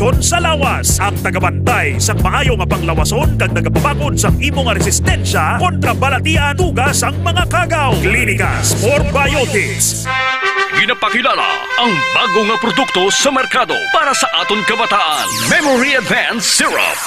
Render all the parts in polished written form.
proteksyon sa lawas. Ang tagabantay sang maayo nga panglawason kag nagapabakod sang imo nga resistensya kontra balatian tugas ang mga kagaw. Clinicas for Biotics. Ginapakilala ang bago nga produkto sa merkado para sa aton kabataan. Memory Advanced Syrup.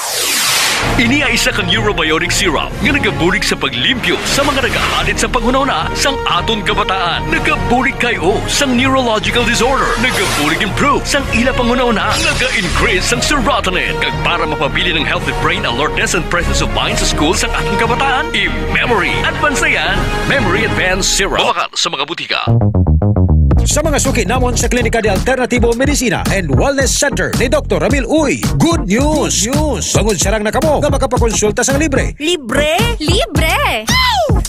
Ini ay isa kang Eurobiotic syrup nga nagabulig sa paglimpyo sa mga nagahalit sa panghunahuna sang aton kabataan. Nagabulig kayo sang neurological disorder. Nagabulig improve sang ila panghunahuna. Naga-increase sang serotonin. Kag para mapabili ng healthy brain alertness and presence of mind sa school sang aton kabataan. I-Memory Advanced yan. Memory Advanced Syrup. Bawakal sa mga butika. Sa mga suki namon sa Klinika de Alternativo Medicina and Wellness Center ni Dr. Ramil Uy, good news! Bangod sarang na kamo nga makapakonsulta sang libre. Libre? Libre!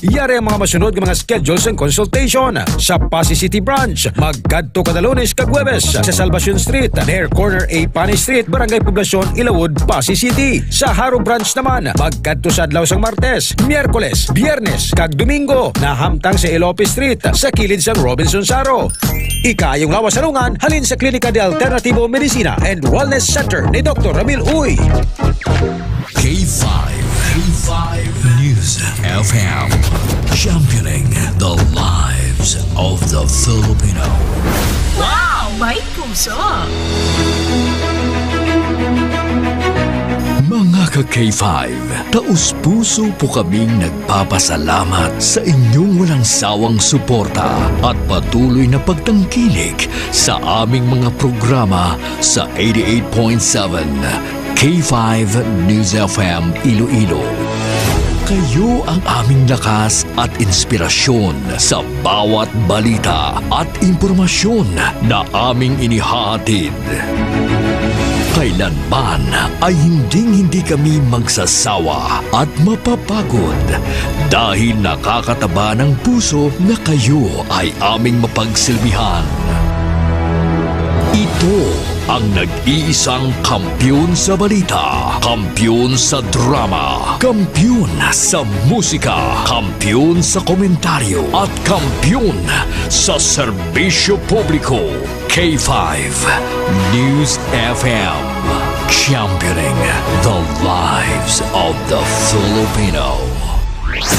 Iyari ang mga masunod ng mga schedules and consultation sa Pasay City Branch. Magkadto kada Lunes kag Huwebes sa Salvacion Street, near corner A Panay Street, Barangay Poblacion, Ilawod, Pasay City. Sa Haro Branch naman, magkadto sa adlaw sang Martes, Miyerkules, Biyernes kag Domingo, nahamtang sa Ilope Street sa kilid sang Robinson Saro. Ikayong lawas sarungan halin sa Klinika de Alternativo Medicina and Wellness Center ni Dr. Ramil Uy. K5 News FM, championing the lives of the Filipino. Wow! May puso! Mga ka-K5, taus-puso po kaming nagpapasalamat sa inyong walang sawang suporta at patuloy na pagtangkilik sa aming mga programa sa 88.7 K5 News FM Iloilo. Kayo ang aming lakas at inspirasyon sa bawat balita at impormasyon na aming inihahatid. Kailanman ay hindi kami magsasawa at mapapagod dahil nakakataba ng puso na kayo ay aming mapagsilbihan. Ito ang nag-iisang kampiyon sa balita, kampiyon sa drama, kampiyon sa musika, kampiyon sa komentaryo, at kampiyon sa serbisyo publiko. K5 News FM, championing the lives of the Filipino.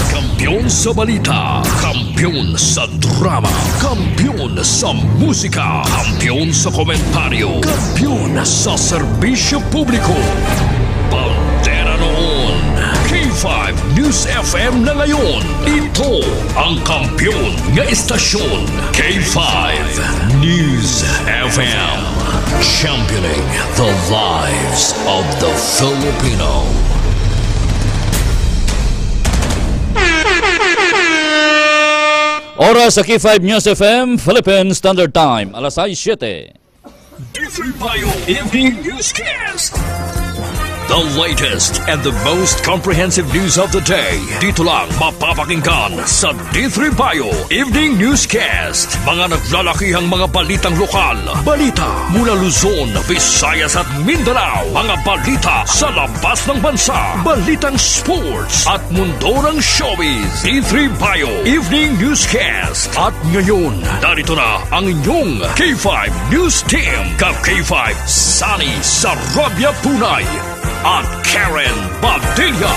Kampiyon sa balita, kampiyon sa drama, kampiyon sa musika, kampiyon sa komentaryo, kampiyon sa serbisyo publiko. Bandera noon, K5 News FM na ngayon. Ito ang kampiyon nga istasyon, K5 News FM, championing the lives of the Filipino. Oras sa K5 News FM, Philippine Standard Time, alas 7. D3 Bio Evening Newscast. The latest and the most comprehensive news of the day. Dito lang mapapakinggan sa D3 Bio Evening Newscast. Mga naglalakihang mga balitang lokal, balita mula Luzon, Visayas at Mindanao, mga balita sa labas ng bansa, balitang sports at mundo ng showbiz. D3 Bio Evening Newscast. At ngayon, narito na ang inyong K5 News Team. K5 Sunny Sarabia Punay at Karen Padilla.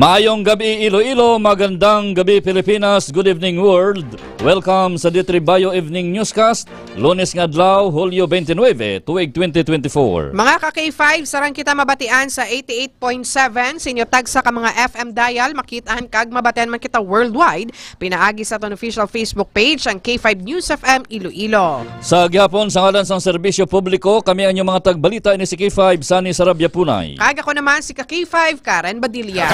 Maayong gabi Iloilo, magandang gabi Pilipinas, good evening world. Welcome sa D3 Bio Evening Newscast, Lunes nga adlaw, Hulyo 29, tuig 2024. Mga ka-K5, sarang kita mabatian sa 88.7, sinyo tag sa ka mga FM dial, makitaan kag mabatian man kita worldwide. Pinaagi sa aton official Facebook page, ang K5 News FM Iloilo. Sa gihapon, sa ngalan sang serbisyo publiko, kami ang inyong mga tagbalita ini si K5, Sunny Sarabia Punay. Kag ako naman si ka-K5, Karen Badilla.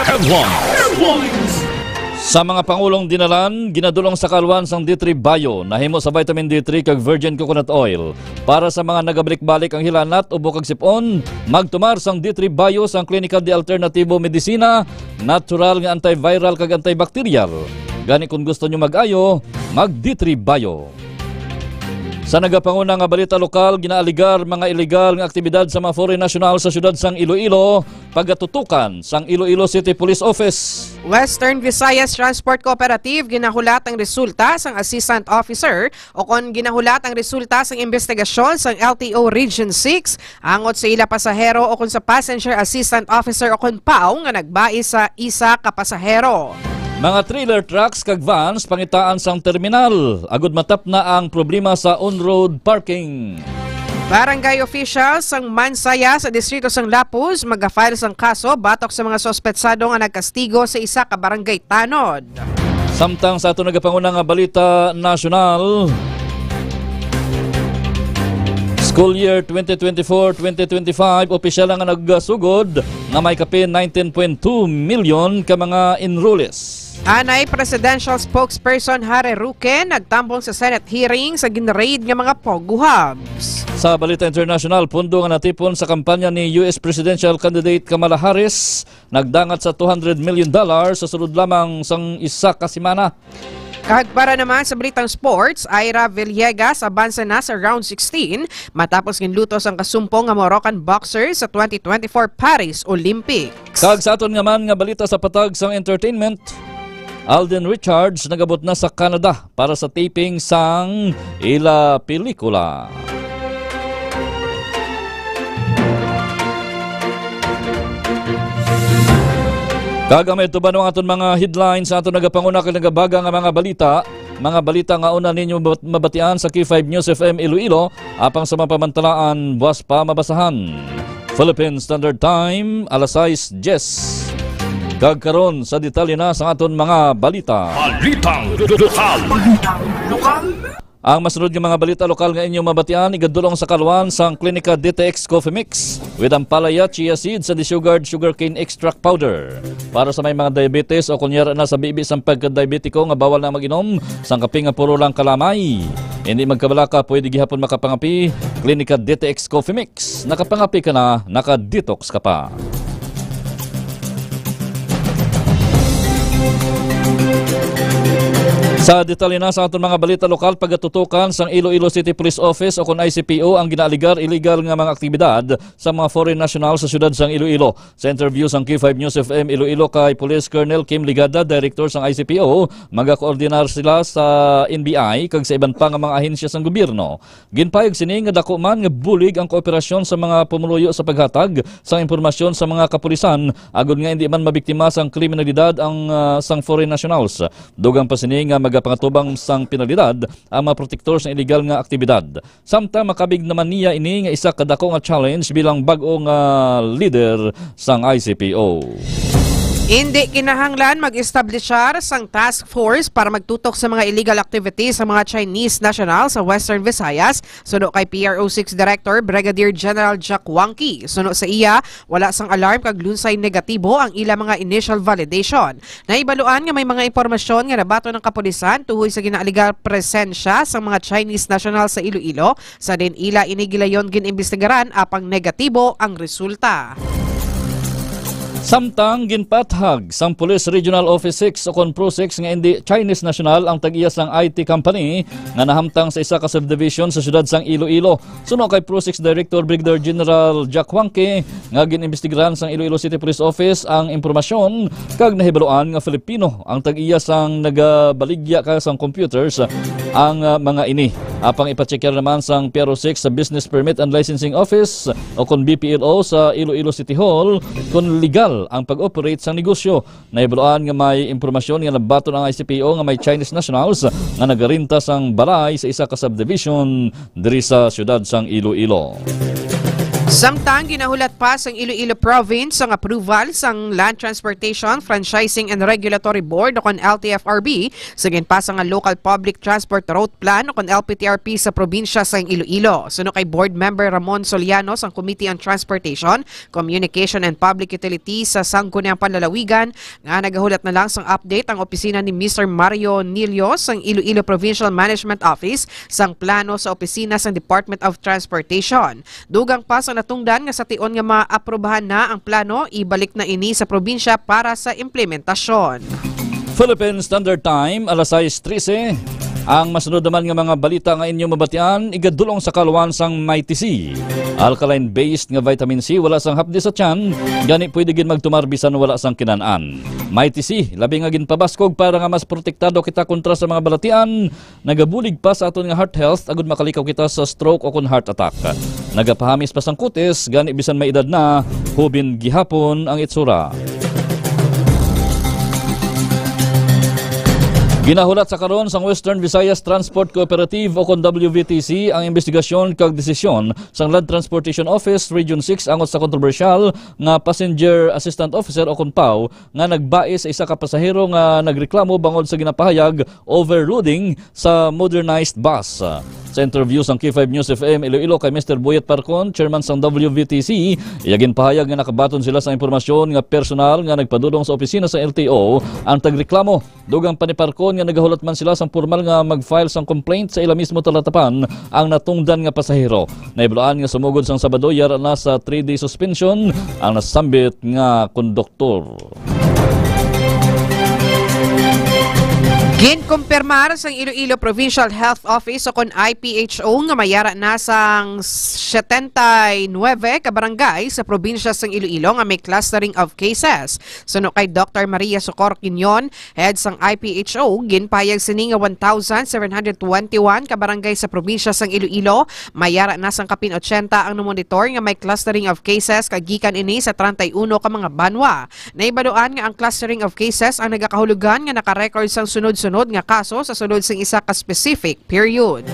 Sa mga pangulong dinalan, ginadulong sa kalwan sang D3 Bio, nahimo sa vitamin D3 kag virgin coconut oil. Para sa mga nagabalik-balik ang hilanat o bukag sipon, magtumar sang D3 Bio sang Klinika de Alternativo Medicina, natural nga antiviral kag antibacterial. Gani kung gusto nyo mag-ayo, mag D3 Bio. Sa nagapanguna nga balita lokal, ginaaligar mga ilegal nga aktibidad sa mga foreign national sa syudad sang Iloilo, pagatutukan sang Iloilo City Police Office. Western Visayas Transport Cooperative ginahulat ang resulta sang assistant officer o kon ginahulat ang resulta sang investigasyon sang LTO Region 6 angot sa ila pasahero o kon sa passenger assistant officer o kon PAO nga nagbai sa isa ka pasahero. Mga trailer trucks kag vans pangitaan sang terminal, agud matap na ang problema sa on-road parking. Barangay officials sang Mansaya sa distrito sang Lapuz mag-file sang kaso batok sa mga sospetsado nga nagkastigo sa isa ka barangay tanod. Samtang sa ato nagapanguna nga balita nasyonal, school year 2024-2025 opisyal nga naggasugod nga may kapin 19.2 million ka mga enrollees. Anay Presidential Spokesperson Harry Roque nagtambong sa Senate hearing sa ginraid nga mga Pogo Hubs. Sa balita international, pundo nga natipon sa kampanya ni US Presidential Candidate Kamala Harris nagdangat sa $200 million sa sulod lamang sang isa ka semana. Kahit para naman sa balitang sports, Ira Villegas abansa na sa round 16 matapos ginlutos ang kasumpong nga Moroccan boxer sa 2024 Paris Olympics. Kag sa aton nga man nga balita sa patag sang entertainment, Alden Richards nagabot na sa Canada para sa taping sang ila pelikula. Kagamay tuban ang aton mga headlines sa aton nagapanguna kag nagabaga nga mga balita nga una ninyo mabatian sa K5 News FM Iloilo apang sa mapamantalaan buwas pa mabasahan. Philippine Standard Time alas 6:10. Kagkaron sa detalye na sa aton mga balita. Balitang lokal. Ang masunod ng mga balita lokal nga inyong mabatian, igadulong sa kalwan sang Klinika DTX Coffee Mix with Ampalaya Chia Seeds and Sugared Sugarcane Extract Powder. Para sa may mga diabetes o kunyara na sa bibi sang pagka-diabetiko nga bawal na mag-inom, sang kape nga puro lang kalamay. Hindi magkabalaka, pwede gihapon makapangapi, Klinika DTX Coffee Mix. Nakapangapi ka na, naka-detox ka pa. Sa detalye na sa aton mga balita lokal, pagatutukan sang Iloilo City Police Office o kon ICPO ang ginaaligar illegal nga mga aktibidad sa mga foreign national sa syudad sang Iloilo. Sa interview sang K5 News FM Iloilo kay Police Colonel Kim Ligada, Director sang ICPO, magakoordinar sila sa NBI kag sa iban pa nga mga ahensya sang gobyerno. Ginpayag sini nga dako man nga bulig ang kooperasyon sa mga pumuluyo sa paghatag sang impormasyon sa mga kapulisan agud nga hindi man mabiktima sang kriminalidad ang sang foreign nationals. Dugang pa sini nga pangatubang sang penalidad ang mga protektor sa illegal nga aktibidad. Samtang makabig naman niya ini nga isa kadako nga challenge bilang bag-o nga leader sang ICPO. Hindi kinahanglan mag-establishar sang task force para magtutok sa mga illegal activities sa mga Chinese national sa Western Visayas. Suno kay PRO6 Director Brigadier General Jack Wangki. Suno sa iya, wala sang alarm kag lunsay negatibo ang ila mga initial validation. Naibaluan nga may mga impormasyon nga nabato ng kapulisan tuhoy sa ginaaligar presensya sa mga Chinese national sa Iloilo. Sa din ila inigilayon ginimbestigaran apang negatibo ang resulta. Samtang ginpathag sang Police Regional Office 6 o kon Pro 6 nga hindi Chinese national ang tag-iya sang IT company nga nahamtang sa isa ka subdivision sa syudad sang Iloilo. Suno kay Pro 6 Director Brigadier General Jack Wangke nga ginimbestigaran sang Iloilo City Police Office ang impormasyon kag nahibaluan nga Filipino ang tag-iya sang nagabaligya ka sang computers ang mga ini. Apang ipachecker naman sang PRO6 sa Business Permit and Licensing Office o kon BPLO sa Iloilo City Hall kung legal ang pag-operate sa negosyo. Naibaluan nga may impormasyon nga nabato ng ICPO nga may Chinese nationals nga nagarinta sang balay sa isa ka subdivision diri sa syudad sang Iloilo. Samtang ginahulat pa sang Iloilo Province ang approval sang Land Transportation, Franchising and Regulatory Board o kon LTFRB sa ginpasa nga Local Public Transport Route Plan o kon LPTRP sa probinsya sang Iloilo. Suno kay Board Member Ramon Soliano sang Committee on Transportation, Communication and Public Utilities sa Sangguniang Panlalawigan nga nagahulat na lang sang update ang opisina ni Mr. Mario Nilio sang Iloilo Provincial Management Office sang plano sa opisina sang Department of Transportation. Dugang pa sa natungdan nga sa tion nga maaprobahan na ang plano, ibalik na ini sa probinsya para sa implementasyon. Philippine Standard Time, alas 6:13. Ang masunod naman nga mga balita nga inyong mabatian, igadulong sa kaluwan sang Mighty C. Alkaline-based nga vitamin C wala sang hapdi sa tiyan, gani pwede gin magtumar bisan wala sang kinanaan. Mighty C, labi nga ginpabaskog para nga mas protektado kita kontra sa mga balatian, nagabulig pa sa aton nga heart health agud makalikaw kita sa stroke o kun heart attack. Nagapahamis pa sang kutis, gani bisan may edad na, hubin gihapon ang itsura. Ginahulat sa karon sang Western Visayas Transport Cooperative o kon WVTC ang investigasyon kag desisyon sang Land Transportation Office Region 6 angot sa kontrobersyal nga Passenger Assistant Officer o kon PAO nga nagbais sa isa ka pasahero nga nagreklamo bangod sa ginapahayag overloading sa modernized bus. Sa interview sang K5 News FM Iloilo kay Mr. Boyet Parcon, chairman sang WVTC, iyagin pahayag nga nakabaton sila sa impormasyon nga personal nga nagpadulong sa opisina sa LTO ang tagreklamo. Dugang pa ni Parcon nga nagahulat man sila sang formal nga mag-file sang complaint sa ila mismo talatapan ang natungdan nga pasahero. Naiblaan nga sumugod sang Sabado yara na sa 3-day suspension ang nasambit nga konduktor. Ginkumpirmar sang Iloilo Provincial Health Office o kon IPHO nga mayara na sang 79 ka barangay sa probinsya sang Iloilo nga may clustering of cases. Suno kay Dr. Maria Socorro Quinyon, head sang IPHO, ginpayag sini nga 1,721 ka barangay sa probinsya sang Iloilo, mayara na sang kapin 80 ang numonitor nga may clustering of cases kagikan ini sa 31 ka mga banwa. Naibaduan nga ang clustering of cases ang nagakahulugan nga naka-record sang sunod-sunod nga kaso sa sulod sang isa ka specific period.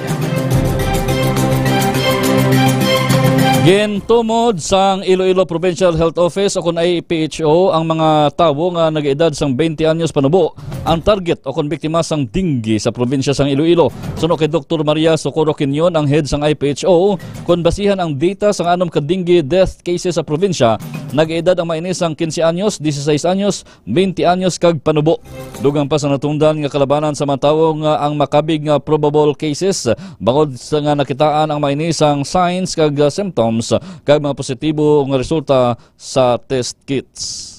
Gintumod sang Iloilo Provincial Health Office o kon IPHO ang mga tawo nga nag-edad sang 20 anyos panubo ang target o kon biktima sang dinggi sa probinsya sang Iloilo. Suno kay Dr. Maria Socorro Quinyon ang head sang IPHO, kon basihan ang data sang anom ka dinggi death cases sa probinsya, nag-edad ang mainis sang 15 anyos, 16 anyos, 20 anyos kag panubo. Dugang pa sa natungdan nga kalabanan sa mga tawo nga ang makabig nga probable cases bangod sa nga nakitaan ang mainis sang signs kag symptoms kag mga positibo nga resulta sa test kits.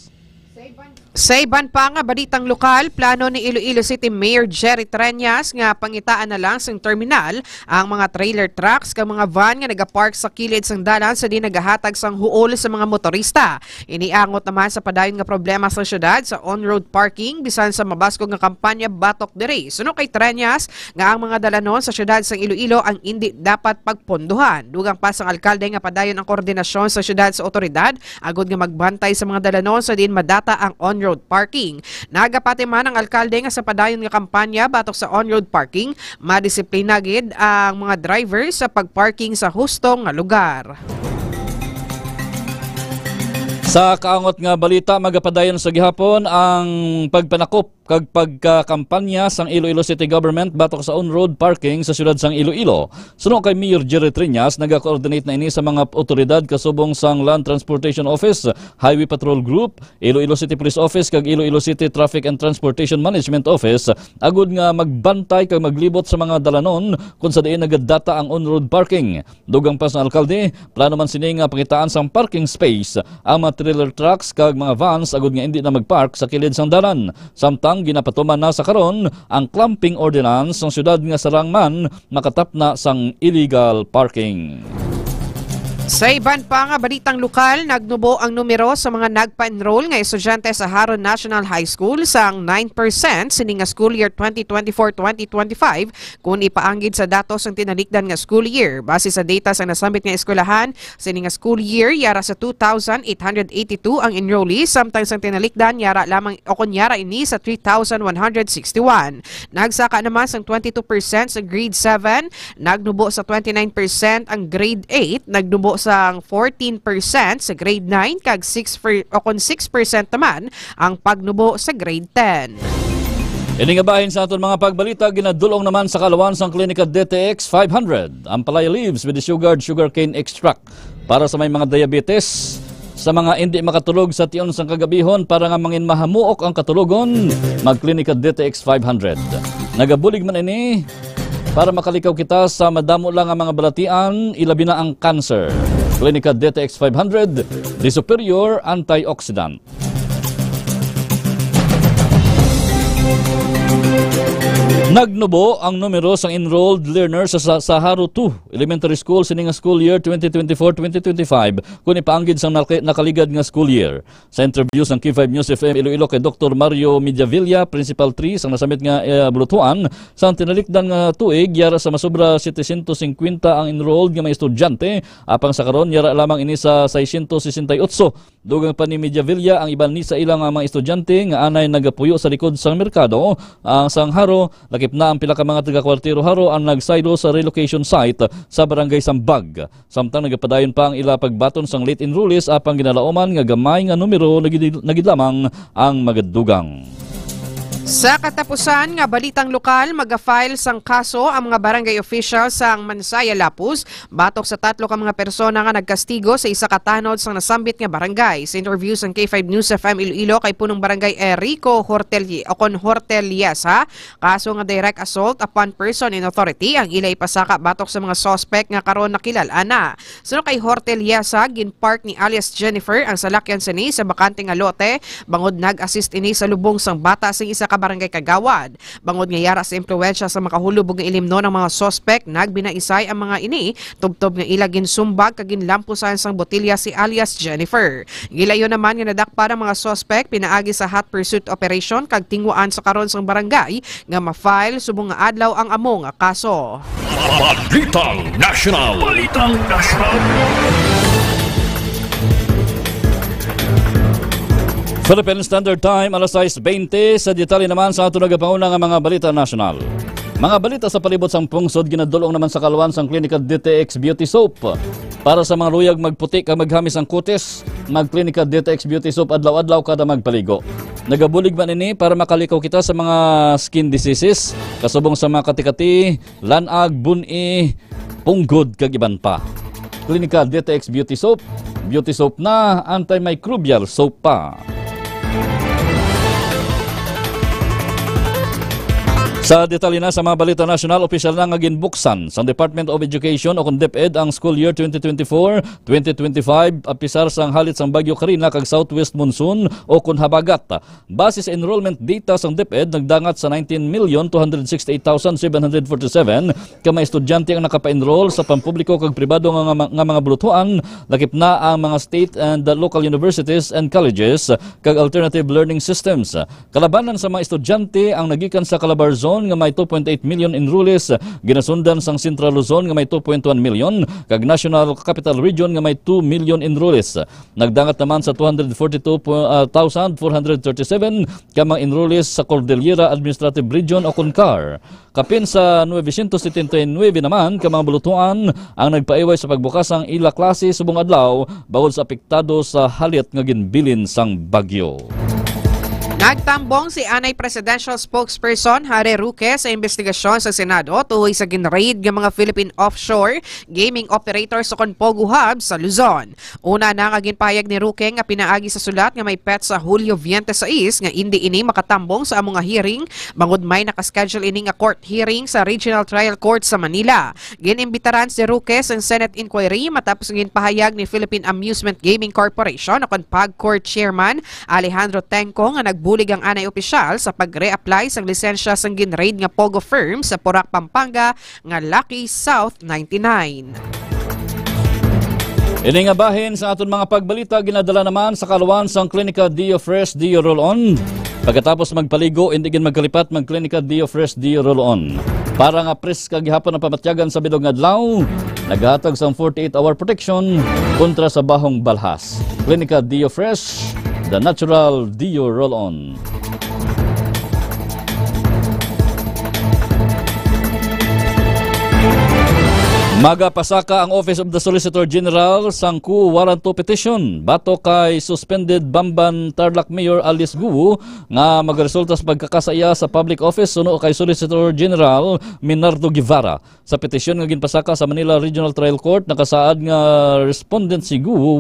Sa iban pa nga balitang lokal, plano ni Iloilo City Mayor Jerry Treñas nga pangitaan na lang sang terminal ang mga trailer trucks kag mga van nga nagapark sa kilid sang dalan sa di nagahatag sang huol sa mga motorista. Iniangot naman sa padayon nga problema sa syudad sa on-road parking bisan sa mabaskog nga kampanya Batok Diri. Suno kay Treñas nga ang mga dalanon sa syudad sang Iloilo ang hindi dapat pagpondohan. Dugang pa sang alkalde nga padayon ang koordinasyon sa syudad sa otoridad agud nga magbantay sa mga dalanon sa din madata ang on-road parking. Nagapati man ang alkalde nga sa padayon nga kampanya batok sa on-road parking, madisiplina gid ang mga driver sa pagparking sa hustong nga lugar. Sa kaangot nga balita, magapadayon sa gihapon ang pagpanakop kag pagkakampanya sang Iloilo City Government batok sa on-road parking sa siyudad sang Iloilo. Suno kay Mayor Jerry Treñas, nagakoordinate na ini sa mga otoridad kasubong sang Land Transportation Office, Highway Patrol Group, Iloilo City Police Office kag Iloilo City Traffic and Transportation Management Office agud nga magbantay kag maglibot sa mga dalanon kung sa diin nagadata ang on-road parking. Dugang pa sa alkalde, plano man sini nga pangitaan sang parking space ang mga trailer trucks kag mga vans agud nga hindi na magpark sa kilid sang dalan. Samtang ginapatuman na sa karon ang clamping ordinance ng syudad nga sarang man makatapna sang illegal parking. Sa iban pa nga balitang lokal, nagnubo ang numero sa mga nagpa-enroll nga estudyante sa Haron National High School sang 9% sini nga school year 2024-2025 kung ipaanggid sa datos ng tinalikdan nga school year. Base sa data sa nasambit nga eskwelahan, sini nga school year yara sa 2,882 ang enrollees samtang sang tinalikdan yara lamang o kunyara ini sa 3,161. Nagsaka naman sang 22% sa grade 7, nagnubo sa 29% ang grade 8, nagnubo sa 14% sa grade 9 kag 6% naman ang pagnubo sa grade 10. Ini nga bahin sa aton mga pagbalita, ginadulong naman sa kalawan sang klinika DTX 500 ang Palaya Leaves with the sugarcane extract para sa may mga diabetes, sa mga hindi makatulog sa tion sang kagabihon para nga mangin mahamuok ang katulogon, magklinika DTX 500. Nagabulig man ini para makalikaw kita sa madamo lang ang mga balatian, ilabi na ang cancer. Klinika DTX 500, the superior antioxidant. Nagnubo ang numero sa enrolled learners sa Haro 2 Elementary School sining school year 2024-2025 kung ipaanggid sa nakaligad nga school year. Sa interview ng K5 News FM Iloilo kay Dr. Mario Mediavilla, Principal 3 sang nasamit nga bulutuan, sa tinalikdan nga tuig yara sa masubra 750 ang enrolled nga mga estudyante, apang sa karon yara lamang ini sa 668. Dugang pa ni Mediavilla ang iban ni sa ilang mga estudyante nga anay nagapuyo sa likod sang merkado ang sang Haro. Lakip na ang pila ka mga taga-kwartiro Haro ang nagsaylo sa relocation site sa barangay Sambag. Samtang nagapadayon pa ang ila pagbaton sang late enrollees apang ginalaoman nga gamay nga numero nagid lamang ang magadugang. Sa katapusan nga balitang lokal, mag-file sang kaso ang mga barangay official sang Mansaya, Lapuz batok sa 3 ka mga persona nga nagkastigo sa isa ka tanod sang nasambit nga barangay. Sa interview sang K5 News FM Iloilo kay punong barangay Rico Horteliasa, kaso nga direct assault upon person in authority ang ilay pasaka batok sa mga suspect nga karon nakilala na. Suno kay Horteliasa, ginpark ni alias Jennifer ang salakyan sini sa bakante nga lote bangod nag-assist ini sa lubong sang bata sa isa ka barangay Kagawad. Bangod nga yara sa impluwensya sa makahulubog nga ilimno ng mga suspect, nagbinaisay ang mga ini, tubtob nga ila ginsumbag kagin lampusan sang botilya si alias Jennifer. Gilayo naman nga nadakpa ang mga suspect pinaagi sa hot pursuit operation kag tingwaan sa karon sang barangay nga ma-file subong nga adlaw ang amo nga kaso. Balitang National. Philippine Standard Time, alas 6:20. Sa detalye naman sa ato nagapauna nga mga balita national. Mga balita sa palibot sang pungsod, ginadulong naman sa kaluan sang Klinika DTX Beauty Soap. Para sa mga luyag magputi ka maghamis ang kutis, mag-Klinika DTX Beauty Soap adlaw-adlaw kada magpaligo. Nagabulig man ini para makalikaw kita sa mga skin diseases, kasubong sa mga katikati, lanag, buni, punggod kag iban pa. Klinika DTX Beauty Soap na antimicrobial soap pa. Sa detalye na sa mga balita national, opisyal na nga ginbuksan sa Department of Education o kung DepEd ang school year 2024-2025 apisar sang halit sang Bagyo Karina kag Southwest Monsoon o kung habagat. Base sa enrollment data sang DepEd, nagdangat sa 19,268,747 ka mga estudyante ang nakapa-enroll sa pampubliko kag pribado nga mga bulutuan, lakip na ang mga state and local universities and colleges kag alternative learning systems. Kalabanan sa mga estudyante ang nagikan sa Calabar Zone nga may 2.8 million enrollees, ginasundan sang Central Luzon nga may 2.1 million, kag National Capital Region nga may 2 million enrollees. Nagdangat naman sa 242,437 ka mga enrollees sa Cordillera Administrative Region o CONCAR. Kapin sa 979 naman ka mga bulutuan ang nagpaiway sa pagbukasang ila klase subong adlaw bawod sa apektado sa halit nga ginbilin sang bagyo. Nagtambong si Anay Presidential Spokesperson Harry Roque sa investigasyon sa Senado tuhoy sa ginraid ng mga Philippine offshore gaming operators sa Conpogo Hub sa Luzon. Una na nga ginpahayag ni Roque nga pinaagi sa sulat nga may pet sa Hulyo 26 nga hindi ini makatambong sa among nga hearing bangod may nakaschedule ini nga court hearing sa Regional Trial Court sa Manila. Ginimbitaran si Roque sa Senate inquiry matapos ginpahayag ni Philippine Amusement Gaming Corporation o PAGCOR Chairman Alejandro Tenco nga bulig ang anay opisyal sa pag-reapply sa lisensya sang ginraid nga Pogo firm sa Porac, Pampanga nga Lucky South 99. Ini nga bahin sa aton mga pagbalita ginadala naman sa kaluan sang Klinika Dio Fresh Dio Roll-On. Pagkatapos magpaligo, hindi gin magkalipat mag-Klinika Dio Fresh Dio Roll-On. Para nga pres kagihapon ang pamatyagan sa bidog nga adlaw, naghatag sang 48-hour protection kontra sa bahong balhas. Klinika Dio Fresh, the natural Dio Roll-On. Magapasaka ang Office of the Solicitor General sang coup warrant to petition bato kay suspended Bamban Tarlac Mayor Alice Guo nga magresulta sa pagkakasaya sa public office suno kay Solicitor General Minardo Guevara. Sa petisyon nga ginpasaka sa Manila Regional Trial Court, nakasaad nga respondent si Guo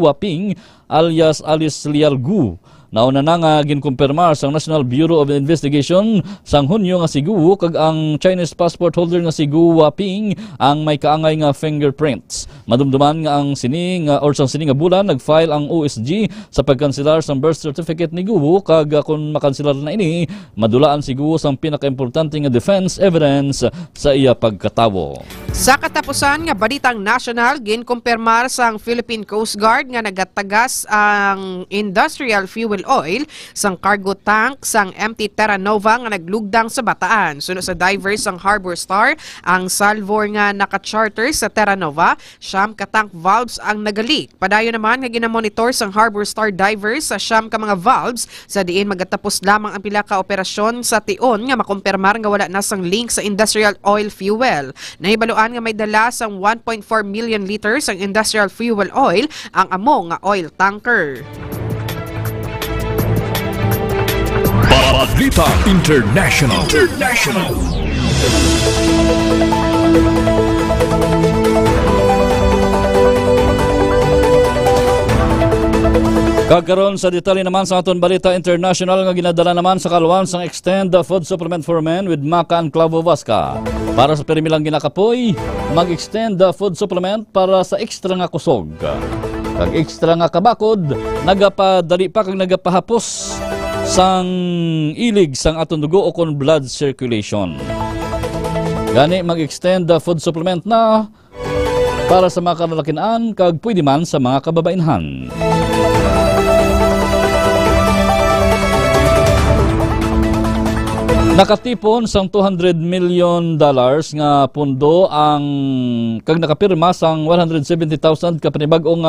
Waping alias Alice Lial Gu nauna na nga ginkumpirmar sang National Bureau of Investigation sang Hunyo nga si Guo kag ang Chinese passport holder nga si Guo Waping ang may kaangay nga fingerprints. Madumduman nga ang sini nga or sang sini nga bulan nagfile ang OSG sa pagkanselar sang birth certificate ni Guo kag kung makanselar na ini madulaan si Guo sang pinakaimportante nga defense evidence sa iya pagkatawo. Sa katapusan nga balitang national, ginkumpirmar sang Philippine Coast Guard nga nagatagas ang industrial fuel oil sang cargo tank sang MT Terra Nova nga naglugdang sa Bataan. Sunod sa divers sang Harbor Star, ang salvor nga naka-charter sa Terra Nova, siyam ka tank valves ang nagalik. Padayon naman nga ginamonitor sang Harbor Star divers sa siyam ka mga valves sa diin magatapos lamang ang pila ka operasyon sa tion nga makumpirmar nga wala na sang link sa industrial oil fuel. Nahibaluan nga may dala sang 1.4 million liters ang industrial fuel oil ang amo nga oil tanker. Balita International. Kagkaroon sa detalye naman sa aton balita international nga ginadala naman sa kalwan sang Extend the Food Supplement for Men with Maca and Clavo Vasca. Para sa perimilang ginakapoy, mag-extend the food supplement para sa ekstra nga kusog. Kag ekstra nga kabakod, nagapadali pa kag nagapahapos sang ilig sang aton dugo o kon blood circulation. Gani mag-extend the food supplement na para sa mga kalalakian kag pwede man sa mga kababainhan. Nakatipon sang $200 million nga pundo ang kag nakapirma sang 170,000 ka panibag-ong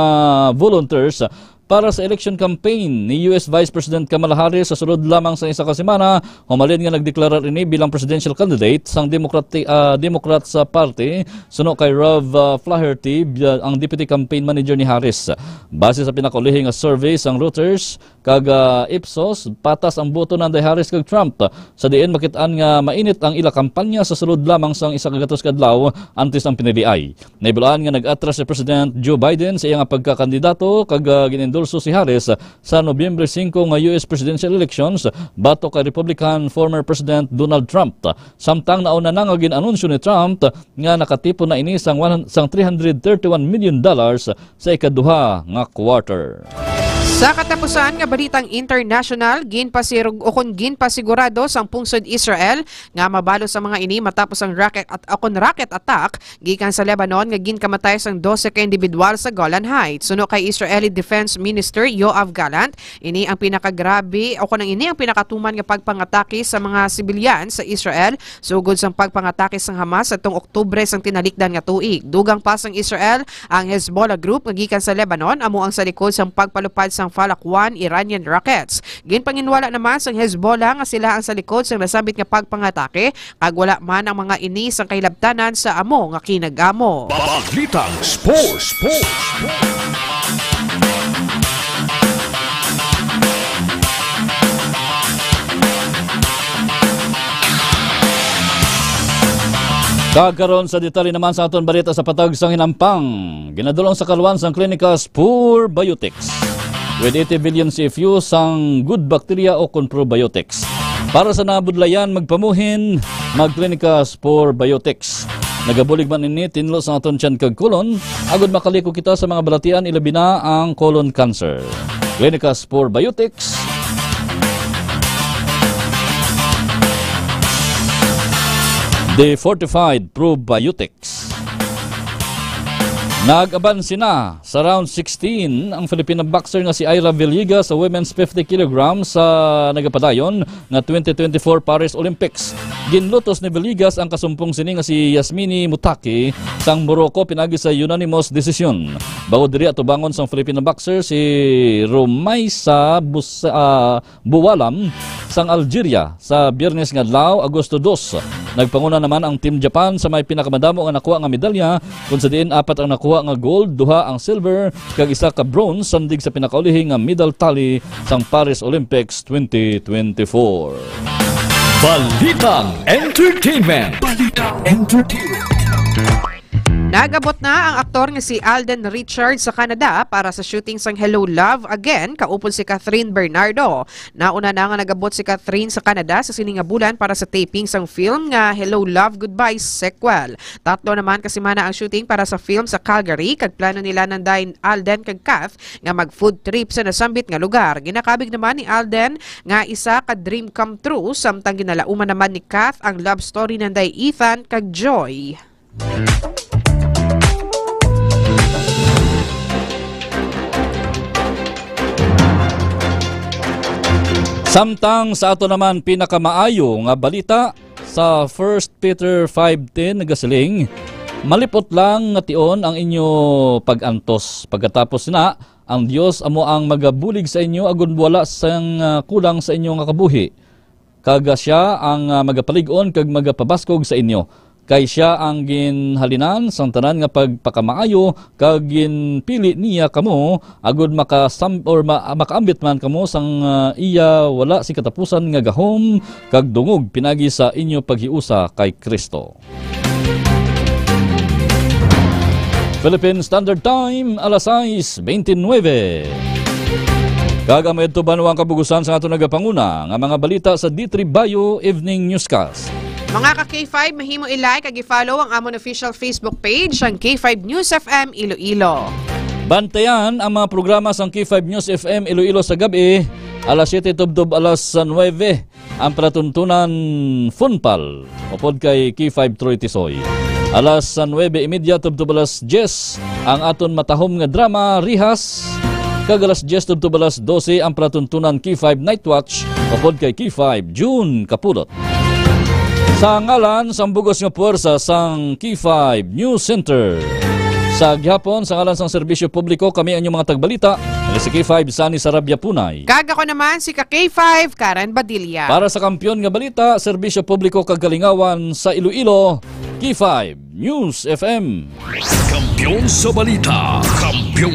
volunteers para sa election campaign ni US Vice President Kamala Harris sa sulod lamang sa isa ka semana. Humalin nga nagdeklarar ini bilang presidential candidate sang Democrat sa party suno kay Rob Flaherty, ang deputy campaign manager ni Harris. Base sa pinakaulihing nga survey sang Reuters kag Ipsos, patas ang boto nanday Harris kag Trump. Sa diin makit-an nga mainit ang ila kampanya sa sulod lamang sang isa ka gatos kadlaw antes ang piniliay. Naibulaan nga nag-atras si President Joe Biden sa iyang pagkakandidato kag endorso si Harris sa Nobyembre 5 nga US presidential elections bato kay Republican former President Donald Trump. Samtang nauna na nga ginanunsyo ni Trump nga nakatipon na ini sang $331 million sa ikaduha nga quarter. Sa katapusan nga balitang international, ginpasigurado sang pungsod Israel nga mabalo sa mga ini matapos ang rocket attack gikan sa Lebanon nga ginkamatay sang 12 ka individual sa Golan Heights. Suno kay Israeli Defense Minister Yoav Gallant, ini ang pinakagrabe o kunang ini ang pinakatuman nga pagpangatake sa mga sibilyan sa Israel sugod sang pagpangatake sang Hamas atong Oktubre sang tinalikdan nga tuig. Dugang pa sang Israel ang Hezbollah group nga gikan sa Lebanon amo ang sa likod sang pagpalupad sang Falak 1 Iranian rockets. Ginpanginwala naman sang Hezbollah nga sila ang sa likod sang nasabit nga pagpangatake kag wala man ang mga ini sang kahilabtanan sa amo nga kinagamo. Balitang Sports. Kagkaroon sa detalye naman sa aton balita sa patag sang hinampang. Ginadulong sa kalwan sang klinika Spur Biotics with 80 billion CFU sang good bacteria o kon probiotics. Para sa nabudlayan magpamuhin, magklinika Spur Biotics. Nagabulig man ini tinlo sa aton tiyan kag kolon, agud makaliko kita sa mga balatian ilabi na ang colon cancer. Klinika Spur Biotics. The Fortified Probiotics. Nag-abansi na sa round 16 ang Filipino boxer nga si Ira Villegas sa women's 50 kg sa nagapadayon nga 2024 Paris Olympics. Ginlutos ni Villegas ang kasumpong sini nga si Yasmini Mutaki sang Morocco pinagi sa unanimous decision. Bago diri atubangon sang Filipino boxer si Romaisa Buwalam sang Algeria sa Biyernes nga adlaw Agosto 2. Nagpanguna naman ang Team Japan sa may pinakamadamo nga nakuha nga medalya kung sa diin 4 ang nakuha nga gold, 2 ang silver kag 1 ka bronze sandig sa pinakaulihing nga medal tally sang Paris Olympics 2024. Balitang Entertainment. Nagabot na ang aktor nga si Alden Richards sa Canada para sa shooting sang Hello Love Again, kaupol si Catherine Bernardo. Nauna na nga nagabot si Catherine sa Canada sa siningabulan para sa taping sang film nga Hello Love Goodbye sequel. Tatlo naman kasi mana ang shooting para sa film sa Calgary, kag plano nila nanday Alden kag Kath nga mag-food trip sa nasambit nga lugar. Ginakabig naman ni Alden nga isa ka dream come true, samtang ginalauman naman ni Kath ang love story nanday Ethan kag Joy. Samtang sa ato naman pinakamaayo nga balita sa 1 Peter 5:10 nagasiling, malipot lang nga tion ang inyo pag-antos. Pagkatapos na, ang Dios amo ang magabulig sa inyo agon wala sang kulang sa inyo nga kabuhi. Kaga siya ang magapalig-on kag magapabaskog sa inyo. Kay siya ang ginhalinan sang tanan nga pagpakamaayo kag ginpili niya kamo agud makaambit man kamo sang iya wala si katapusan nga gahom kag dungog pinagi sa inyo paghiusa kay Kristo. Philippine Standard Time, alas 6:29. Kagamay ito ba ang kabugusan sa ato nagapanguna nga mga balita sa D3 Bayo Evening Newscast. Mga ka-K5, mahimo i-like kag i-follow ang amon official Facebook page, ang K5 News FM Iloilo. Bantayan ang mga programa sa K5 News FM Iloilo sa gabi, alas 7 tubdob alas 9, ang palatuntunan Funpal, upod kay K5 Troy Tisoy. Alas 9:30 tubdob alas 10, ang aton matahom nga drama Rihas, kag alas 10 tubdob alas 12, ang palatuntunan K5 Night Watch, upod kay K5 June Kapulot. Sa ngalan sang bugos nga puwersa sang K5 News Center. Sa gihapon, sa ngalan sang serbisyo publiko, kami ang inyong mga tagbalita. Si K5 Sani Sarabia Punay. Kag ako naman si ka-K5 Karen Badilla. Para sa kampiyon nga balita, serbisyo publiko kagalingawan sa Iloilo, K5 News FM. Kampiyon sa balita. Kampiyon